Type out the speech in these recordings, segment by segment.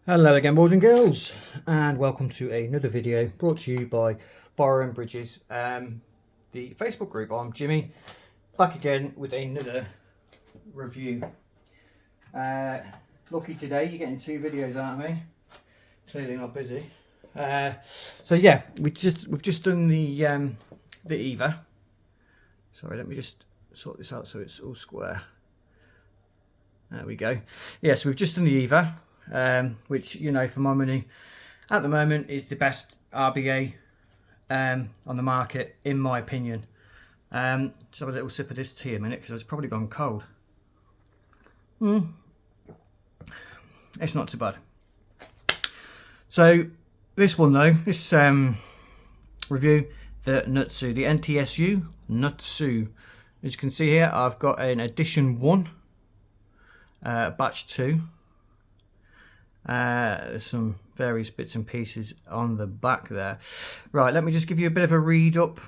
Hello again, boys and girls, and welcome to another video brought to you by Borrowing Bridges, the Facebook group. I'm Jimmy, back again with another review. Lucky today, you're getting 2 videos out of me. Clearly not busy. So yeah, we've just done the EVA. Sorry, let me just sort this out so it's all square. There we go. Yeah, so we've just done the EVA. Which, you know, for my money at the moment is the best RBA on the market, in my opinion. Just have a little sip of this tea a minute because it's probably gone cold. It's not too bad. So this one though, this review, the NTSU, the NTSU NTSU. As you can see here, I've got an edition 1, batch 2. There's some various bits and pieces on the back there. Right, let me just give you a bit of a read up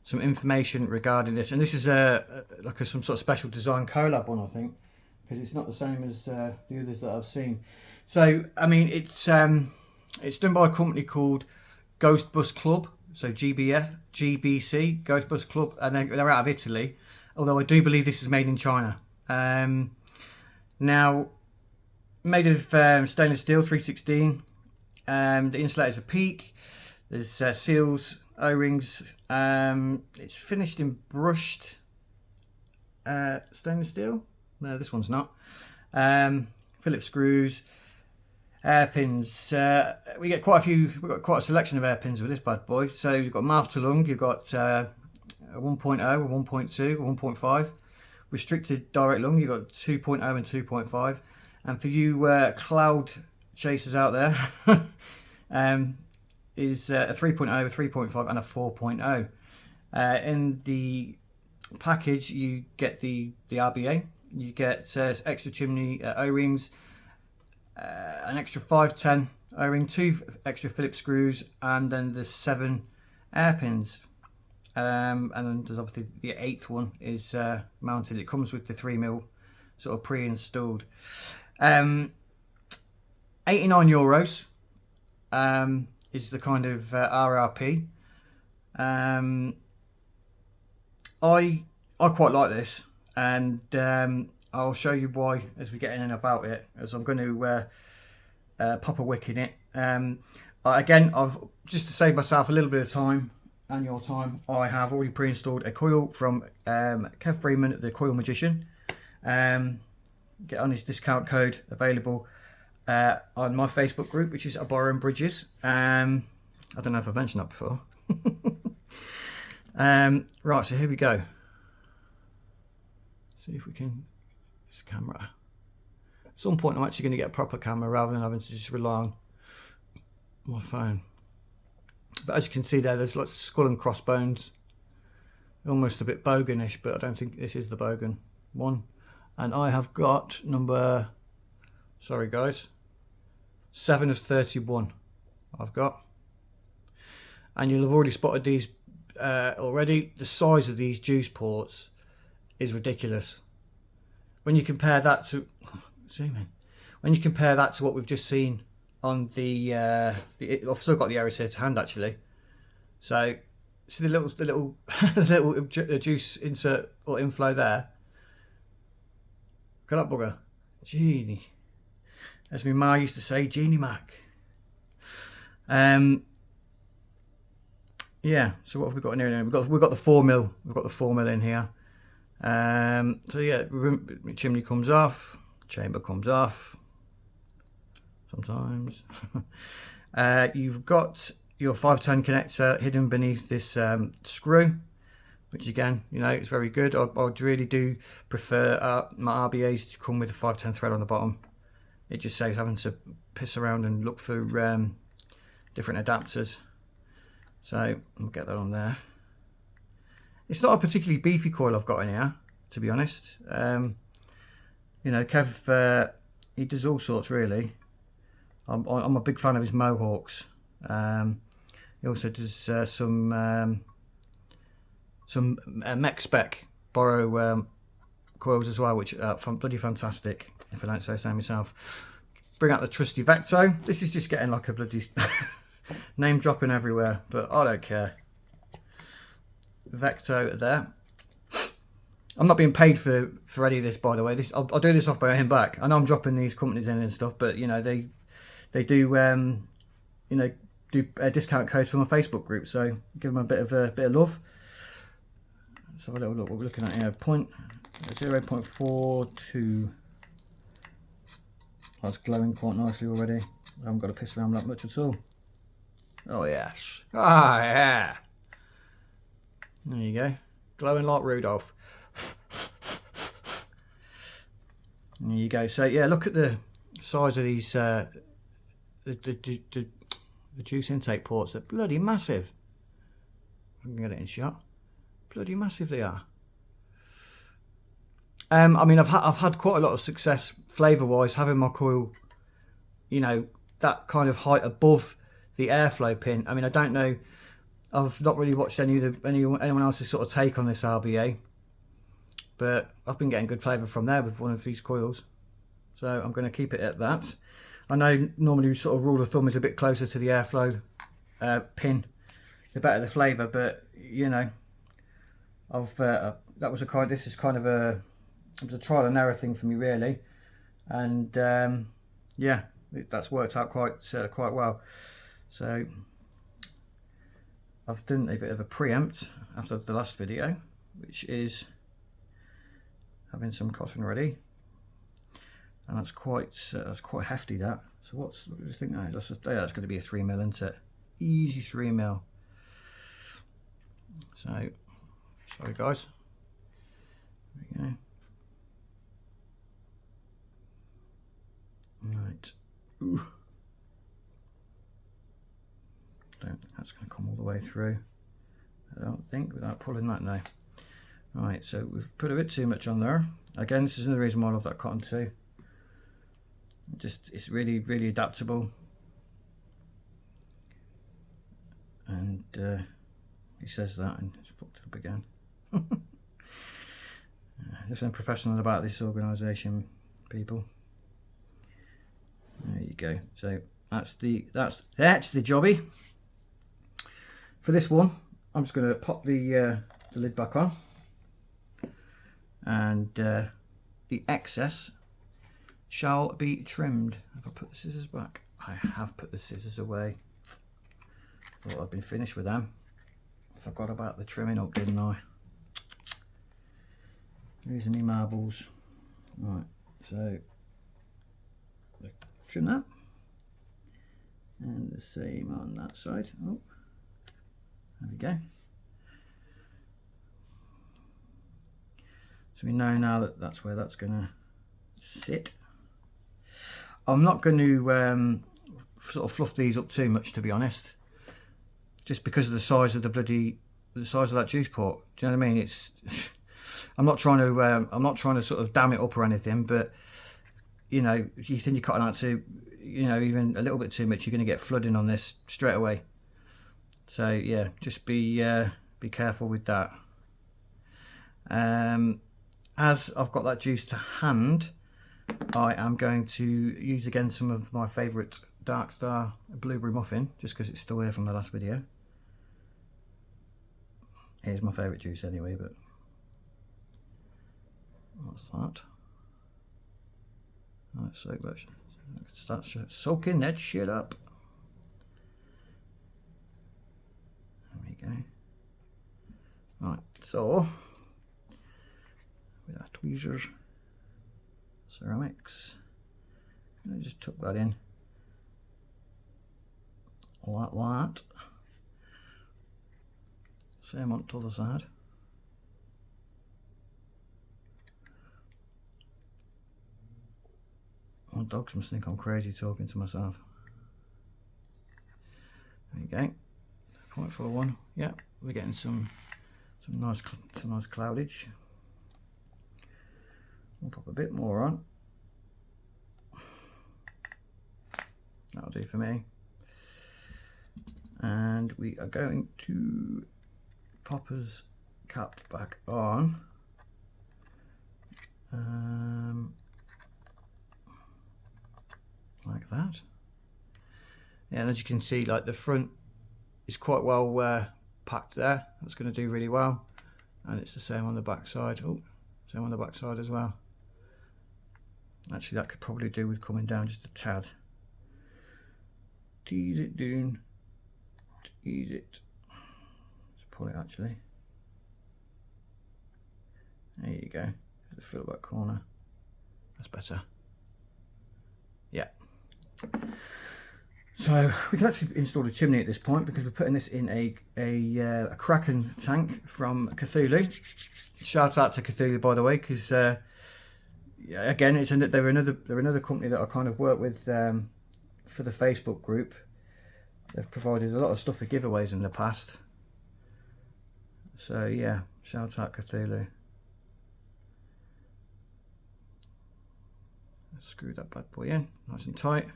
some information regarding this. And this is some sort of special design collab one, I think, because it's not the same as the others that I've seen. So I mean, it's done by a company called Ghost Bus Club, so GBC Ghost Bus Club, and they're out of Italy, although I do believe this is made in China. Now, made of stainless steel 316. The insulators are PEEK. There's seals, O-rings. It's finished in brushed stainless steel. No, this one's not. Phillips screws, hairpins. We get quite a few. We've got quite a selection of hairpins with this bad boy. So you've got mouth to lung. You've got a 1.0, a 1.2, a 1.5. Restricted direct lung, you've got 2.0 and 2.5. And for you cloud chasers out there, is a 3.0, a 3.5 and a 4.0. In the package you get the RBA, you get extra chimney O-rings, an extra 510 O-ring, 2 extra Phillips screws, and then the 7 hairpins. And then there's obviously the 8th one is mounted. It comes with the 3mm sort of pre-installed. €89 is the kind of RRP. I quite like this, and I'll show you why as we get in and about it, as I'm going to pop a wick in it. Again, I've just to save myself a little bit of time and your time, I have already pre-installed a coil from Kev Freeman, the Coil Magician. Get on his discount code available on my Facebook group, which is Borrowing Bridges. I don't know if I've mentioned that before. Right, so here we go. See if we can. This camera. At some point, I'm actually going to get a proper camera rather than having to just rely on my phone. But as you can see there's lots of skull and crossbones, almost a bit boganish, but I don't think this is the bogan one. And I have got number, sorry guys, 7 of 31 I've got. And you'll have already spotted these already. The size of these juice ports is ridiculous. When you compare that to, zoom in. When you compare that to what we've just seen on I've still got the arrows here to hand actually. So see the little the little juice insert or inflow there. Look at that bugger, Genie. As my ma used to say, Genie Mac. Yeah. So what have we got in here? We've got the 4mm. We've got the 4mm in here. So yeah, chimney comes off, chamber comes off. Sometimes. You've got your 510 connector hidden beneath this screw, which again, you know, it's very good. I really do prefer my RBAs to come with a 510 thread on the bottom. It just saves having to piss around and look for different adapters. So I'll get that on there. It's not a particularly beefy coil I've got in here, to be honest. You know, Kev, he does all sorts really. I'm a big fan of his mohawks. He also does some mech spec borrow coils as well, which are bloody fantastic, if I don't say so myself. Bring out the trusty Vecto. This is just getting like a bloody name dropping everywhere, but I don't care. Vecto there. I'm not being paid for any of this, by the way. This I'll do this off my own back. I know I'm dropping these companies in and stuff, but you know they do you know, do discount codes for my Facebook group, so give them a bit of love. Let's have a little look what we're looking at here. 0.42. That's glowing quite nicely already. I haven't got to piss around that much at all. Oh yes. Ah yeah. There you go. Glowing like Rudolph. There you go. So yeah, look at the size of these the juice intake ports. They're bloody massive. I can get it in shot. Bloody massive they are. I mean, I've had quite a lot of success flavour-wise having my coil, you know, that kind of height above the airflow pin. I mean, I don't know. I've not really watched anyone else's sort of take on this RBA, but I've been getting good flavour from there with one of these coils, so I'm going to keep it at that. I know normally sort of rule of thumb is a bit closer to the airflow pin, the better the flavour, but you know, this is kind of it was a trial and error thing for me really, and yeah, that's worked out quite well. So I've done a bit of a preempt after the last video, which is having some cotton ready, and that's quite hefty. That. So what do you think that is? That's going to be a 3mm, isn't it? Easy 3mm. So sorry guys. There we go. Right. Ooh. Don't think that's going to come all the way through. I don't think, without pulling that now. Right, so we've put a bit too much on there. Again, this is another reason why I love that cotton too. It's really, really adaptable. And he says that and it's fucked it up again. There's nothing professional about this organisation, people. There you go. So that's the jobby. For this one, I'm just going to pop the lid back on, and the excess shall be trimmed. Have I put the scissors back? I have put the scissors away. Thought I'd been finished with them. Forgot about the trimming up, didn't I? These are my marbles. Right, so trim that, and the same on that side. Oh, there we go. So we know now that that's where that's going to sit. I'm not going to sort of fluff these up too much, to be honest, just because of the size of the size of that juice port. Do you know what I mean? It's I'm not trying to sort of dam it up or anything, but you know, if you think you're cutting out to, you know, even a little bit too much, you're going to get flooding on this straight away. So yeah, just be careful with that. As I've got that juice to hand, I am going to use again some of my favourite Dark Star blueberry muffin, just because it's still here from the last video. Here's my favourite juice anyway, but what's that? Right, so let's start soaking that shit up. There we go. Right, so with our tweezers, ceramics, I just tuck that in like that. Same on the other side. My dogs must think I'm crazy talking to myself. There you go. 0.41. Yeah, we're getting some nice cloudage. We'll pop a bit more on. That'll do for me. And we are going to pop his cap back on. like that. Yeah, and as you can see, like the front is quite well packed there. That's going to do really well, and it's the same on the back side. Oh, same on the back side as well. Actually, that could probably do with coming down just a tad. Tease it down, tease it. Let's pull it actually. There you go. Just fill that corner. That's better. Yeah. So we can actually install a chimney at this point because we're putting this in a Kraken tank from Cthulhu. Shout out to Cthulhu, by the way, because again, they're another company that I kind of work with for the Facebook group. They've provided a lot of stuff for giveaways in the past. So yeah, shout out Cthulhu. Screw that bad boy in, nice and tight.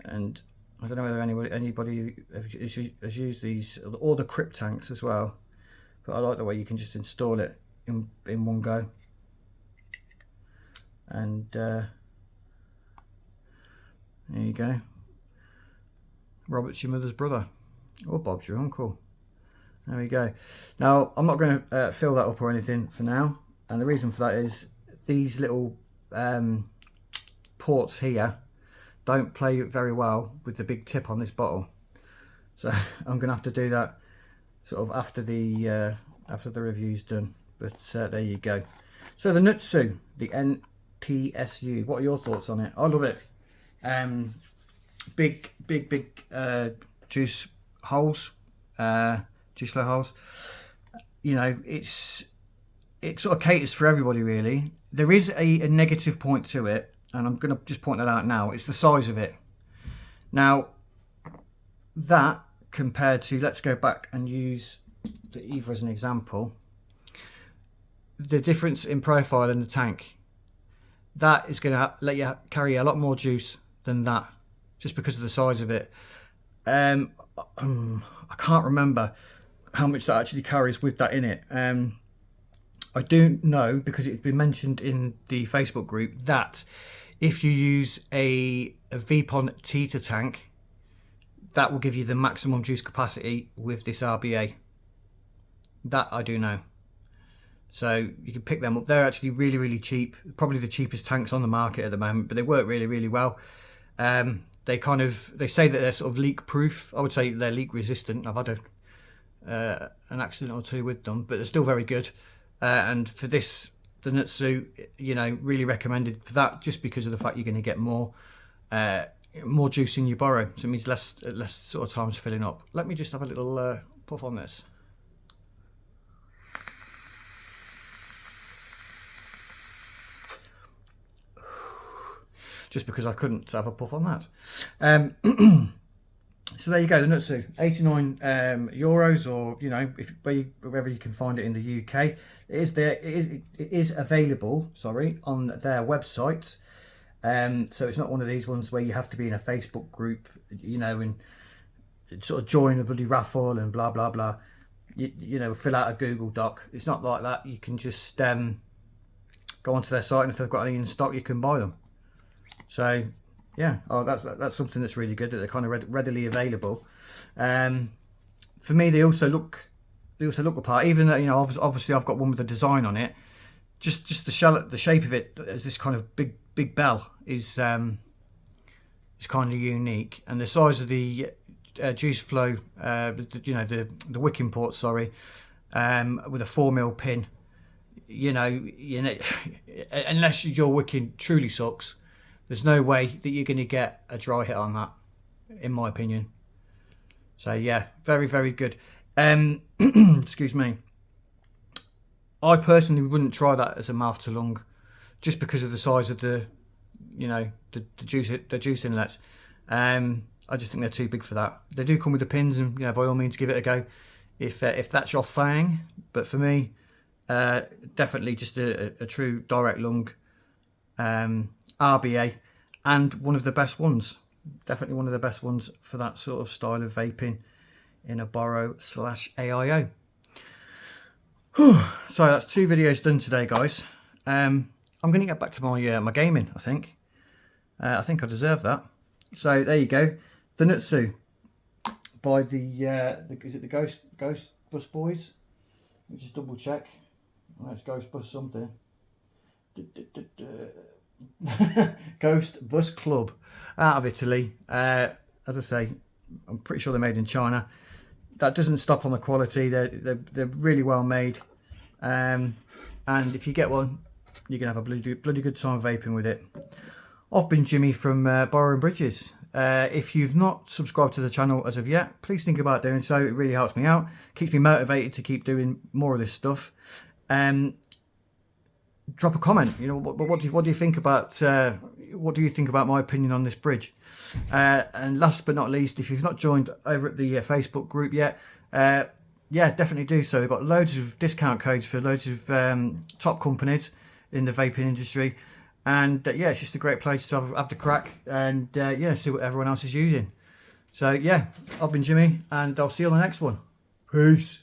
And I don't know whether anybody has used these or the crypt tanks as well, but I like the way you can just install it in one go. And there you go. Robert's your mother's brother, or Bob's your uncle. There we go. Now I'm not going to fill that up or anything for now, and the reason for that is these little ports here don't play very well with the big tip on this bottle, so I'm gonna have to do that sort of after the review's done. But there you go. So the Nutsu, the NTSU, what are your thoughts on it? I love it. Big juice holes, juice flow holes. You know, it sort of caters for everybody really. There is a negative point to it, and I'm going to just point that out now. It's the size of it. Now, that compared to, let's go back and use the Eva as an example. The difference in profile in the tank, that is going to let you carry a lot more juice than that, just because of the size of it. I can't remember how much that actually carries with that in it. I do know, because it's been mentioned in the Facebook group, that if you use a Vpon Tita tank, that will give you the maximum juice capacity with this RBA. That I do know. So you can pick them up. They're actually really cheap. Probably the cheapest tanks on the market at the moment, but they work really well. They say that they're sort of leak proof. I would say they're leak resistant. I've had an accident or two with them, but they're still very good. And for this, the Nutsu, you know, really recommended for that, just because of the fact you're going to get more juice in your burrow, so it means less sort of times filling up. Let me just have a little puff on this. Just because I couldn't have a puff on that. So there you go, the Nutsu, 89 euros, or you know, wherever you can find it in the UK. It is available, sorry, on their website. So it's not one of these ones where you have to be in a Facebook group, you know, and sort of join a bloody raffle and blah blah blah. You know, fill out a Google Doc. It's not like that. You can just go onto their site, and if they've got any in stock, you can buy them. So yeah, that's something that's really good, that they're kind of readily available. For me, they also look the part, even though, you know, obviously I've got one with a design on it. Just the shape of it as this kind of big bell is kind of unique, and the size of the juice flow, you know, the wicking port, sorry, with a 4mm pin. You know, unless your wicking truly sucks, there's no way that you're going to get a dry hit on that, in my opinion. So yeah, very good. Excuse me. I personally wouldn't try that as a mouth to lung, just because of the size of the, you know, the juice inlets. I just think they're too big for that. They do come with the pins, and you know, by all means give it a go if that's your thing. But for me, definitely just a true direct lung RBA, and one of the best ones. Definitely one of the best ones for that sort of style of vaping in a burrow / AIO. So that's 2 videos done today, guys. I'm going to get back to my my gaming. I think I deserve that. So there you go, the Nutsu by the is it the Ghost Bus Boys? Let me just double check. Oh, it's Ghost Bus something. Ghost Bus Club out of Italy. As I say, I'm pretty sure they're made in China. That doesn't stop on the quality. They're really well made. And if you get one, you can have a bloody good time vaping with it. I've been Jimmy from Borrowing Bridges. If you've not subscribed to the channel as of yet, please think about doing so. It really helps me out, keeps me motivated to keep doing more of this stuff. Drop a comment. You know, what do you think about my opinion on this bridge? And last but not least, if you've not joined over at the Facebook group yet, yeah, definitely do so. We've got loads of discount codes for loads of top companies in the vaping industry. And yeah, it's just a great place to have the crack and yeah, see what everyone else is using. So yeah, I've been Jimmy, and I'll see you on the next one. Peace.